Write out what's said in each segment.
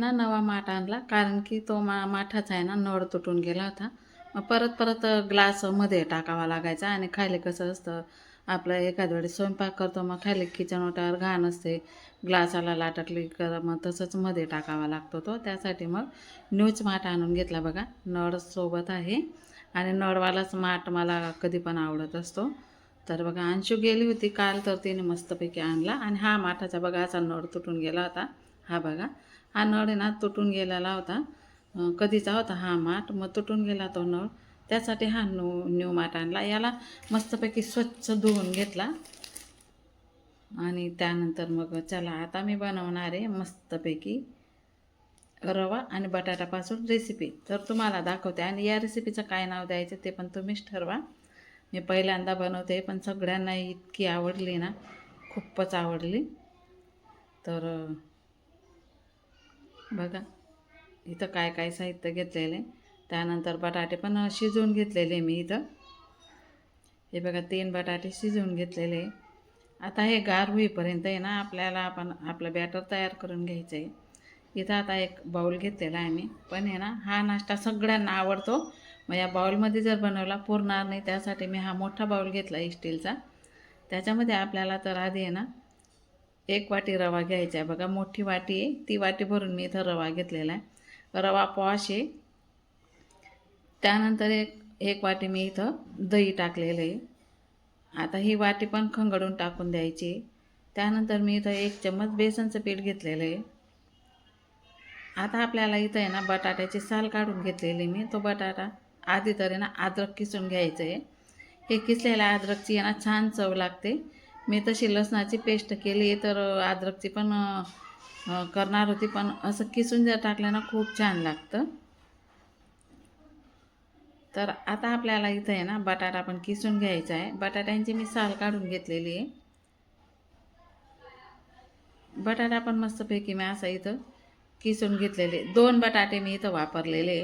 ना नवा माठ आणला, कारण की तो माठाचा आहे ना नळ तुटून गेला होता. मग परत परत ग्लासमध्ये टाकावा लागायचा आणि खाली कसं असतं आपलं एखाद्या वेळेस स्वयंपाक करतो मग खाली किचन ओट्यावर घाण असते, ग्लासाला लाटकली कर मग तसंच मध्ये टाकावा लागतो तो. त्यासाठी मग न्यूच माठ आणून घेतला बघा, नळ सोबत आहे आणि नळवालाच माठ मला कधी पण आवडत असतो. तर बघा अंशू गेली होती काल, तर तिने मस्तपैकी आणला आणि हा माठाचा बघा असा नळ तुटून गेला होता. हा बघा, हा नळ आहे ना तुटून गेलेला होता, कधीचा होता हा माठ, मग तुटून गेला तो नळ. त्यासाठी हा न्यू माठ आणला. याला मस्तपैकी स्वच्छ धुवून घेतला आणि त्यानंतर मग चला आता मी बनवणार आहे मस्तपैकी रवा आणि बटाट्यापासून रेसिपी. तर तुम्हाला दाखवते आणि या रेसिपीचं काय नाव द्यायचं ते पण तुम्हीच ठरवा. मी पहिल्यांदा बनवते पण सगळ्यांना इतकी आवडली ना, खूपच आवडली. तर बघा इथं काय काय साहित्य घेतलेले, त्यानंतर बटाटे पण शिजवून घेतलेले मी इथं. हे बघा 3 बटाटे शिजवून घेतलेले. आता हे गार होईपर्यंत आहे ना आपल्याला आपलं बॅटर तयार करून घ्यायचं आहे. इथं आता एक बाऊल घेतलेला आहे मी, पण आहे ना हा नाश्ता सगळ्यांना आवडतो. मग या बाऊलमध्ये जर बनवला पुरणार नाही, त्यासाठी मी हा मोठा बाऊल घेतला स्टीलचा. त्याच्यामध्ये आपल्याला तर आधी आहे ना 1 वाटी रवा घ्यायचा आहे. बघा मोठी वाटी आहे, ती वाटी भरून मी इथं रवा घेतलेला आहे. रवा पॉश आहे. त्यानंतर एक वाटी मी इथं दही टाकलेलं आहे. आता ही वाटी पण खंगडून टाकून द्यायची. त्यानंतर मी इथं 1 चम्मच बेसनचं पीठ घेतलेलं आहे. आता आपल्याला इथं आहे ना बटाट्याची साल काढून घेतलेली मी. तो बटाटा आधी तरी ना अद्रक किसून घ्यायचं आहे. हे किसलेल्या अद्रकची आहे ना छान चव लागते. मी तशी लसणाची पेस्ट केली आहे, तर अद्रकची पण करणार होती, पण असं किसून जर टाकलं ना खूप छान लागतं. तर आता आपल्याला इथं आहे ना बटाटा पण किसून घ्यायचा आहे. बटाट्यांची मी साल काढून घेतलेली आहे. बटाटा पण मस्तपैकी मी असं इथं किसून घेतलेले. 2 बटाटे मी इथं वापरलेले.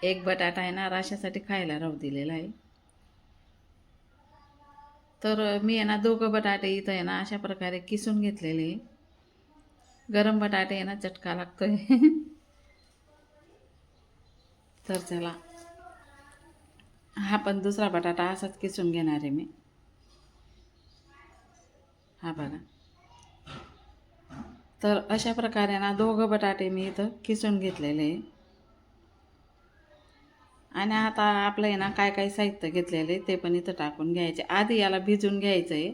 1 बटाटा आहे ना राशासाठी खायला राहू दिलेला आहे. तर मी आहे ना 2 बटाटे इथं आहे ना अशा प्रकारे किसून घेतलेले. गरम बटाटे आहे ना चटका लागतोय. तर चला हा पण दुसरा बटाटा असाच किसून घेणार आहे मी. हा बघा, तर अशा प्रकारे ना 2 बटाटे मी इथं किसून घेतलेले आहे. आणि आता आपलं आहे ना काय काय साहित्य घेतलेले ते पण इथं टाकून घ्यायचे. आधी याला भिजून घ्यायचं आहे.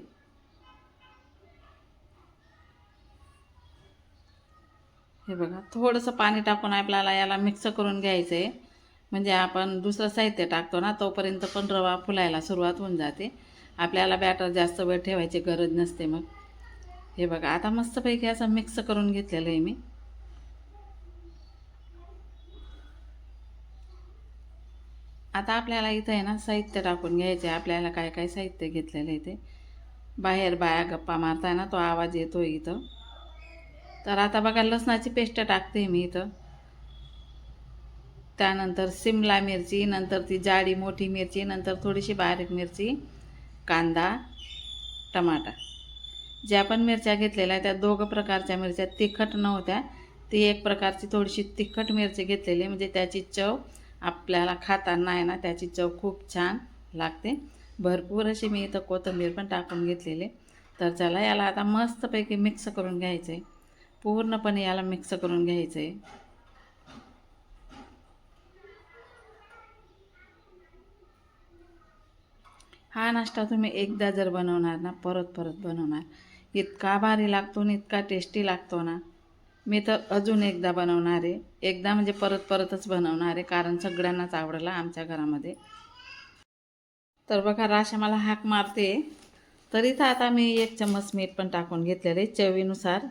हे बघा थोडंसं पाणी टाकून आपल्याला याला मिक्स करून घ्यायचं आहे. म्हणजे आपण दुसरं साहित्य टाकतो ना तोपर्यंत पण रवा फुलायला सुरुवात होऊन जाते. आपल्याला बॅटर जास्त वेळ ठेवायची गरज नसते मग. हे बघा आता मस्तपैकी असं मिक्स करून घेतलेलं आहे मी. आता आपल्याला इथं आहे ना साहित्य टाकून घ्यायचं आहे. आपल्याला काय काय साहित्य घेतलेलं आहे ते. बाहेर बाया गप्पा मारताय ना तो आवाज येतो इथं. तर आता बघा लसणाची पेस्ट टाकते मी इथं. त्यानंतर सिमला मिरची, नंतर ती जाडी मोठी मिरची, नंतर थोडीशी बारीक मिरची, कांदा, टमाटा. ज्या पण मिरच्या घेतलेल्या त्या 2 प्रकारच्या मिरच्या तिखट नव्हत्या. ती एक प्रकारची थोडीशी तिखट मिरची घेतलेली, म्हणजे त्याची चव आपल्याला खाताना आहे ना त्याची चव खूप छान लागते. भरपूर अशी मी इथं कोथिंबीर पण टाकून घेतलेली. तर चला याला आता मस्तपैकी मिक्स करून घ्यायचं आहे. पूर्णपणे याला मिक्स करून घ्यायचं आहे. हा नाश्ता तुम्ही एकदा जर बनवणार ना परत परत बनवणार. इतका भारी लागतो आणि इतका टेस्टी लागतो ना. मी तर अजून एकदा बनवणार आहे. एकदा म्हणजे परत परतच बनवणार आहे, कारण सगळ्यांनाच आवडला आमच्या घरामध्ये. तर बघा राशा मला हाक मारते, तर इथं आता मी 1 चम्मच मीठ पण टाकून घेतलेले चवीनुसार.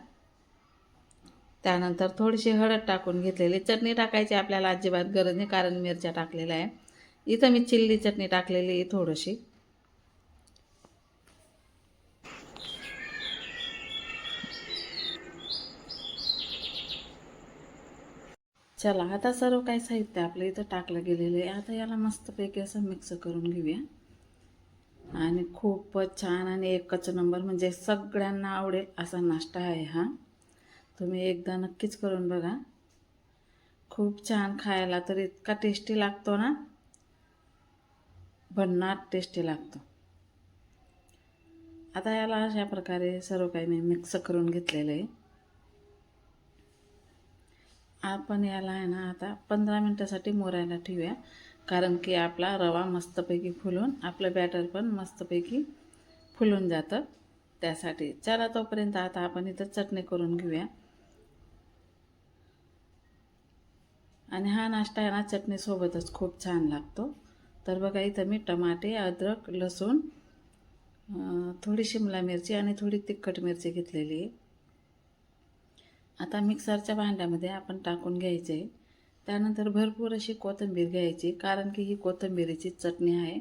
त्यानंतर थोडीशी हळद टाकून घेतलेली. चटणी टाकायची आपल्याला अजिबात गरज नाही, कारण मिरच्या टाकलेल्या आहे. इथं मी चिल्ली चटणी टाकलेली आहे थोडीशी. चला आता सर्व काही साहित्य आपलं इथं टाकलं गेलेलं आहे. आता याला मस्तपैकी असं मिक्स करून घेऊया. आणि खूपच छान आणि एकच नंबर, म्हणजे सगळ्यांना आवडेल असा नाश्ता आहे हा. तुम्ही एकदा नक्कीच करून बघा. खूप छान, खायला तर इतका टेस्टी लागतो ना, भन्नाट टेस्टी लागतो. आता याला अशा प्रकारे सर्व काही मी मिक्स करून घेतलेलं आहे. आपण याला आहे ना आता 15 मिनटासाठी मुरायला ठेवूया, कारण की आपला रवा मस्तपैकी फुलून आपलं बॅटर पण मस्तपैकी फुलून जातं. त्यासाठी चला तोपर्यंत आता आपण इथं चटणी करून घेऊया. आणि हा नाश्ता आहे ना चटणीसोबतच खूप छान लागतो. तर बघा इथं मी टमाटे, अद्रक, लसूण, थोडी शिमला मिरची आणि थोडी तिखट मिरची घेतलेली आहे. आता मिक्सरच्या भांड्यामध्ये आपण टाकून घ्यायचे. त्यानंतर भरपूर अशी कोथिंबीर घ्यायची, कारण की ही कोथिंबीरीची चटणी आहे.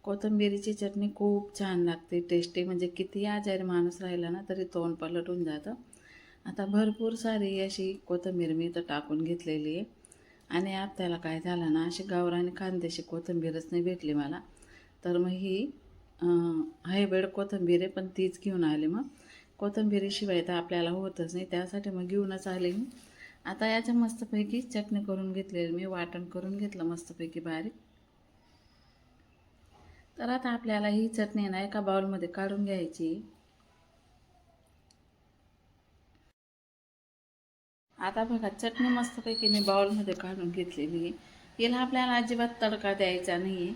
कोथिंबीरीची चटणी खूप छान लागते, टेस्टी, म्हणजे कितीही आजारी माणूस राहिला ना तरी तोंड पलटून जातं. आता भरपूर सारी अशी कोथिंबीर मी इथं टाकून घेतलेली आहे. आणि आपल्याला काय झालं ना, अशी गावरानी खानदेशी कोथिंबीरच नाही भेटली मला, तर मग ही हायब्रिड कोथिंबीर आहे, पण तीच घेऊन आले. मग कोथिंबीरीशिवाय तर आपल्याला होतच नाही, त्यासाठी मग घेऊनच आले मी. आता याच्या मस्तपैकी चटणी करून घेतलेली मी, वाटण करून घेतलं मस्तपैकी बारीक. तर आता आपल्याला ही चटणी ना एका बाउलमध्ये काढून घ्यायची. आता बघा चटणी मस्तपैकी मी बाउलमध्ये काढून घेतलेली आहे. हिला आपल्याला अजिबात तडका द्यायचा नाही आहे,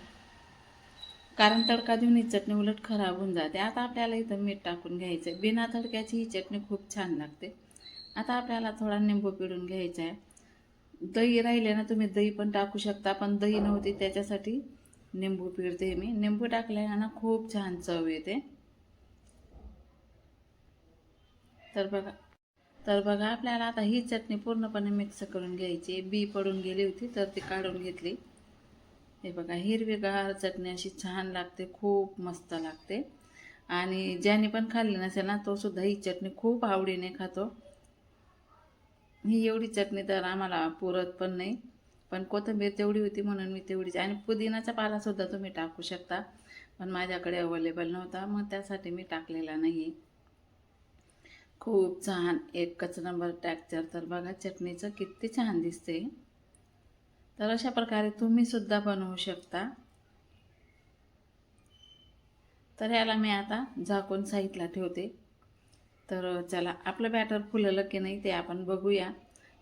कारण तडका देऊन ही चटणी उलट खराब होऊन जाते. आता आपल्याला इथं मीठ टाकून घ्यायचं आहे. बिना तडक्याची ही चटणी खूप छान लागते. आता आपल्याला थोडा निंबू पिळून घ्यायचा आहे. दही राहिले ना, तुम्ही दही पण टाकू शकता, पण दही नव्हती त्याच्यासाठी निंबू पिळते मी. निंबू टाकल्याने ना खूप छान चव येते. तर बघा आपल्याला आता ही चटणी पूर्णपणे मिक्स करून घ्यायची. बी पडून गेली होती तर ती काढून घेतली. हे बघा हिरवीगार चटणी अशी छान लागते, खूप मस्त लागते. आणि ज्याने पण खाल्ली नसेल ना तो सुद्धा ही चटणी खूप आवडीने खातो. ही एवढी चटणी तर आम्हाला पुरत पण नाही, पण कोथिंबीर तेवढी होती म्हणून मी तेवढीच. आणि पुदिनाचा पालासुद्धा तुम्ही टाकू शकता, पण माझ्याकडे अवेलेबल नव्हता, मग त्यासाठी मी टाकलेला नाही. खूप छान एकच नंबर टेक्स्चर. तर बघा चटणीचं किती छान दिसते. तर अशा प्रकारे तुम्ही सुद्धा बनवू शकता. तर याला मी आता झाकून साईडला ठेवते. तर चला आपलं बॅटर फुललं की नाही ते आपण बघूया.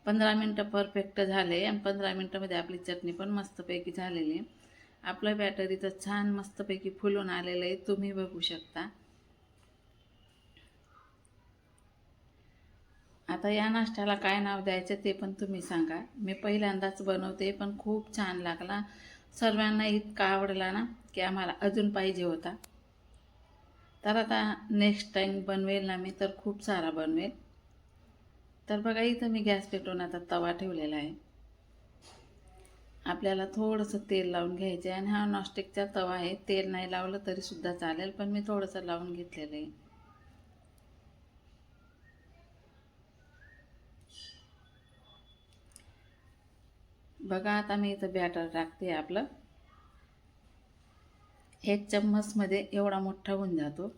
15 मिनटं परफेक्ट झाले आणि 15 मिनटामध्ये आपली चटणी पण मस्तपैकी झालेली आहे. आपलं बॅटर इथं छान मस्तपैकी फुलून आलेलं आहे, तुम्ही बघू शकता. आता या नाश्त्याला काय नाव द्यायचं ते पण तुम्ही सांगा. मी पहिल्यांदाच बनवते, पण खूप छान लागला. सर्वांना इतका आवडला ना की आम्हाला अजून पाहिजे होता. तर आता नेक्स्ट टाईम बनवेल ना मी, तर खूप सारा बनवेल. तर बघा इथं मी गॅस पेटवून आता तवा ठेवलेला आहे. आपल्याला थोडंसं तेल लावून घ्यायचं आहे. आणि हा नॉनस्टिकचा तवा आहे, तेल नाही लावलं तरीसुद्धा चालेल, पण मी थोडंसं लावून घेतलेलं आहे. बघा आता मी इथं बॅटर टाकते आपलं. 1 चम्मचमध्ये एवढा मोठा होऊन जातो.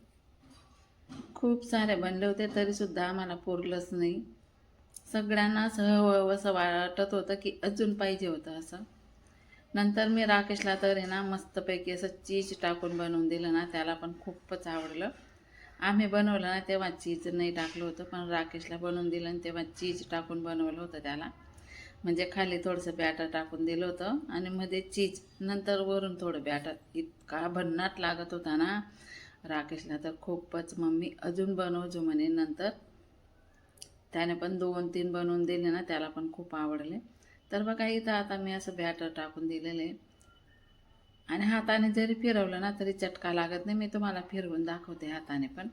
खूप सारे बनले होते तरीसुद्धा आम्हाला पुरलंच नाही. सगळ्यांना असं हवंसं वाटत होतं की अजून पाहिजे होतं असं. नंतर मी राकेशला तर आहे ना मस्तपैकी असं चीज टाकून बनवून दिलं ना, त्याला पण खूपच आवडलं. आम्ही बनवलं ना तेव्हा चीज नाही टाकलं होतं, पण राकेशला बनवून दिलं आणि तेव्हा चीज टाकून बनवलं होतं त्याला. म्हणजे खाली थोडंसं बॅटर टाकून दिलं होतं आणि मध्ये चीज, नंतर वरून थोडं बॅटर. इतका भन्नाट लागत होता ना, राकेशला तर खूपच. मम्मी अजून बनवजो म्हणे. नंतर त्याने पण 2-3 बनवून दिले ना, त्याला पण खूप आवडले. तर बघा इथं आता मी असं बॅटर टाकून दिलेलं आहे. आणि हाताने जरी फिरवलं ना तरी चटका लागत नाही. मी तुम्हाला फिरवून दाखवते हाताने पण,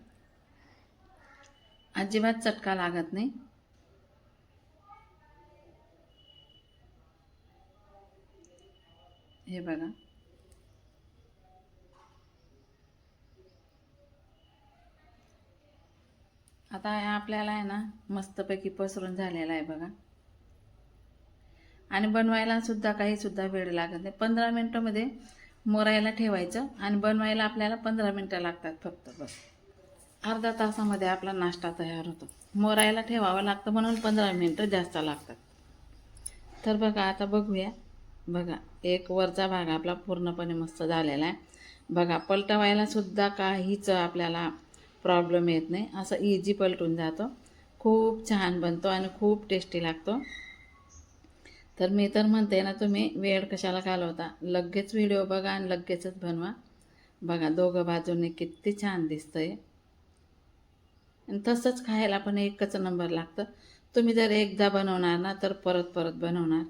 अजिबात चटका लागत नाही. हे बघा आता आपल्याला आहे ना मस्तपैकी पसरून झालेला आहे बघा. आणि बनवायला सुद्धा काही सुद्धा वेळ लागत नाही. 15 मिनटामध्ये मोरायला ठेवायचं आणि बनवायला आपल्याला 15 मिनटं लागतात फक्त, बस. अर्धा तासामध्ये आपला नाश्ता तयार होतो. मोरायला ठेवावं लागतं म्हणून 15 मिनटं जास्त लागतात. तर बघा आता बघूया. बघा एक वरचा भाग आपला पूर्णपणे मस्त झालेला आहे. बघा पलटवायला सुद्धा काहीच आपल्याला प्रॉब्लेम येत नाही, असं इझी पलटून जातो. खूप छान बनतो आणि खूप टेस्टी लागतो. तर मी तर म्हणते ना, तुम्ही वेळ कशाला घालवता, लगेच व्हिडिओ बघा आणि लगेचच बनवा. बघा दोघं बाजूने किती छान दिसतंय आणि तसंच खायला पण एकच नंबर लागतं. तुम्ही जर एकदा बनवणार ना तर परत परत बनवणार,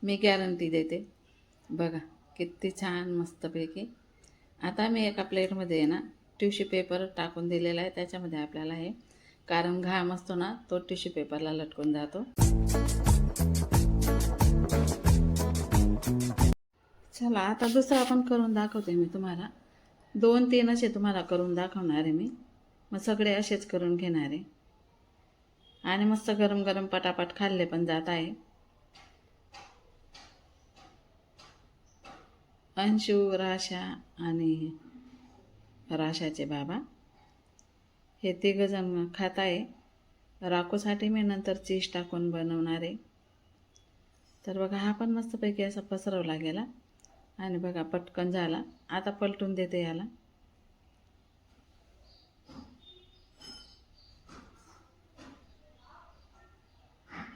मी गॅरंटी देते. बघा किती छान मस्तपैकी. आता मी एका प्लेटमध्ये आहे ना टिश्यू पेपर टाकून दिलेला आहे, त्याच्यामध्ये आपल्याला हे, कारण घाम असतो ना तो टिश्यू पेपरला लटकून जातो. चला आता दुसरा पण करून दाखवते मी तुम्हाला. 2-3 असे तुम्हाला करून दाखवणार आहे मी. मग सगळे असेच करून घेणार आहे आणि मस्त गरम गरम पटापट खाल्ले पण जात आहे. अंशू, राशा आणि राशाचे बाबा हे 3 जण खात आहे. राखूसाठी मी नंतर चीज टाकून बनवणार आहे. तर बघा हा पण मस्तपैकी असा पसरवला गेला आणि बघा पटकन झाला. आता पलटून देते याला.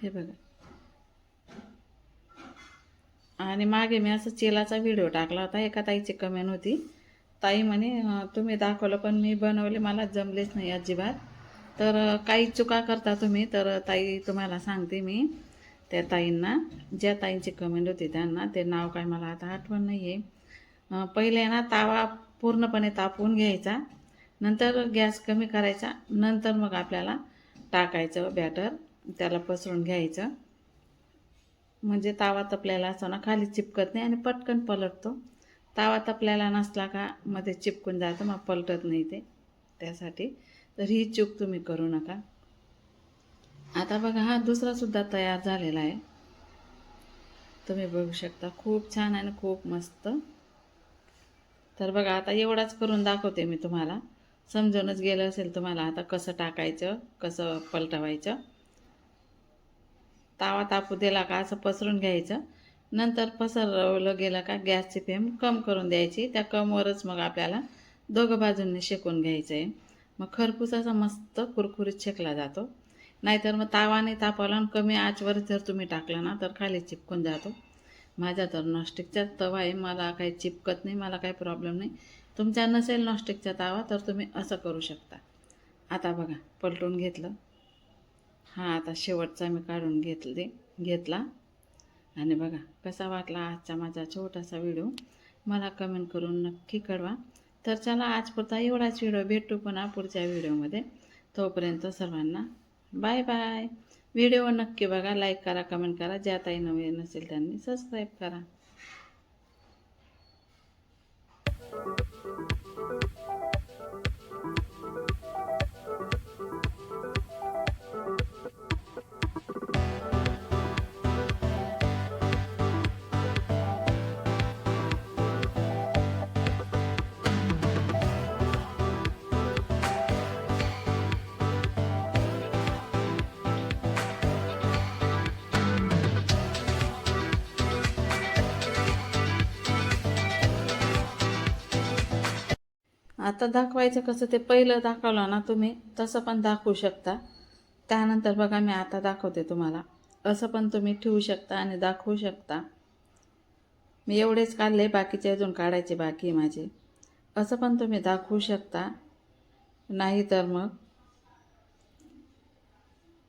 हे बघा. आणि मागे मी असं चिलाचा व्हिडिओ टाकला होता, एका ताईची कमेंट होती. ताई म्हणे तुम्ही दाखवलं पण मी बनवले, मला जमलेच नाही अजिबात. तर काही चुका करता तुम्ही. तर ताई तुम्हाला सांगते मी, त्या ताईंना, ज्या ताईंची कमेंट होती त्यांना, ते नाव काय मला आता आठवण नाही आहे. पहिले ना तावा पूर्णपणे तापवून घ्यायचा, नंतर गॅस कमी करायचा, नंतर मग आपल्याला टाकायचं बॅटर, त्याला पसरून घ्यायचं. म्हणजे तावा तपलेला असतो ना खाली चिपकत नाही आणि पटकन पलटतो. तावा तपलेला नसला का मध्ये चिपकून जातं, मग पलटत नाही ते, त्यासाठी. तर ही चूक तुम्ही करू नका. आता बघा हा दुसरासुद्धा तयार झालेला आहे, तुम्ही बघू शकता. खूप छान आणि खूप मस्त. तर बघा आता एवढाच करून दाखवते मी तुम्हाला, समजूनच गेलं असेल तुम्हाला आता कसं टाकायचं, कसं पलटवायचं. तावा तापू दिला का असं पसरून घ्यायचं, नंतर पसरवलं गेलं का गॅसची फ्लेम कम करून द्यायची. त्या कमवरच मग आपल्याला दोघं बाजूंनी शेकून घ्यायचं आहे. मग खरपूस असा मस्त कुरकुरीत शेकला जातो. नाहीतर मग तावाने तापवला आणि कमी आचवर जर तुम्ही टाकलं ना तर खाली चिपकून जातो. माझा तर नॉनस्टिकचा तवा आहे, मला काही चिपकत नाही, मला काही प्रॉब्लेम नाही. तुमचा नसेल नॉनस्टिकचा तावा तर तुम्ही असं करू शकता. आता बघा पलटून घेतलं. हा आता शेवटचा मी काढून घेतला आणि बघा कसा वाटला आजचा माझा छोटासा व्हिडिओ, मला कमेंट करून नक्की कळवा. तर चला आजपुरता एवढाच व्हिडिओ, भेटू पुन्हा पुढच्या व्हिडिओमध्ये. तोपर्यंत सर्वांना बाय बाय. व्हिडिओ नक्की बघा, लाईक करा, कमेंट करा. ज्या ताई नवीन नसेल त्यांनी सबस्क्राईब करा. आता दाखवायचं कसं, ते पहिलं दाखवलं ना तुम्ही तसं पण दाखवू शकता. त्यानंतर बघा मी आता दाखवते तुम्हाला, असं पण तुम्ही ठेवू शकता आणि दाखवू शकता. मी एवढेच काढले, बाकीचे अजून काढायचे बाकी माझे. असं पण तुम्ही दाखवू शकता, नाही तर मग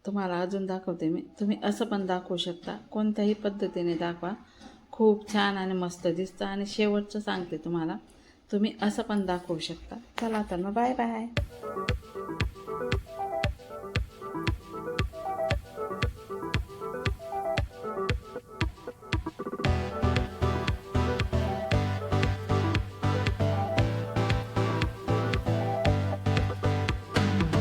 तुम्हाला अजून दाखवते मी, तुम्ही असं पण दाखवू शकता. कोणत्याही पद्धतीने दाखवा, खूप छान आणि मस्त दिसतं. आणि शेवटचं सांगते तुम्हाला, तुम्ही असं पण दाखवू शकता. चला तर मग बाय बाय.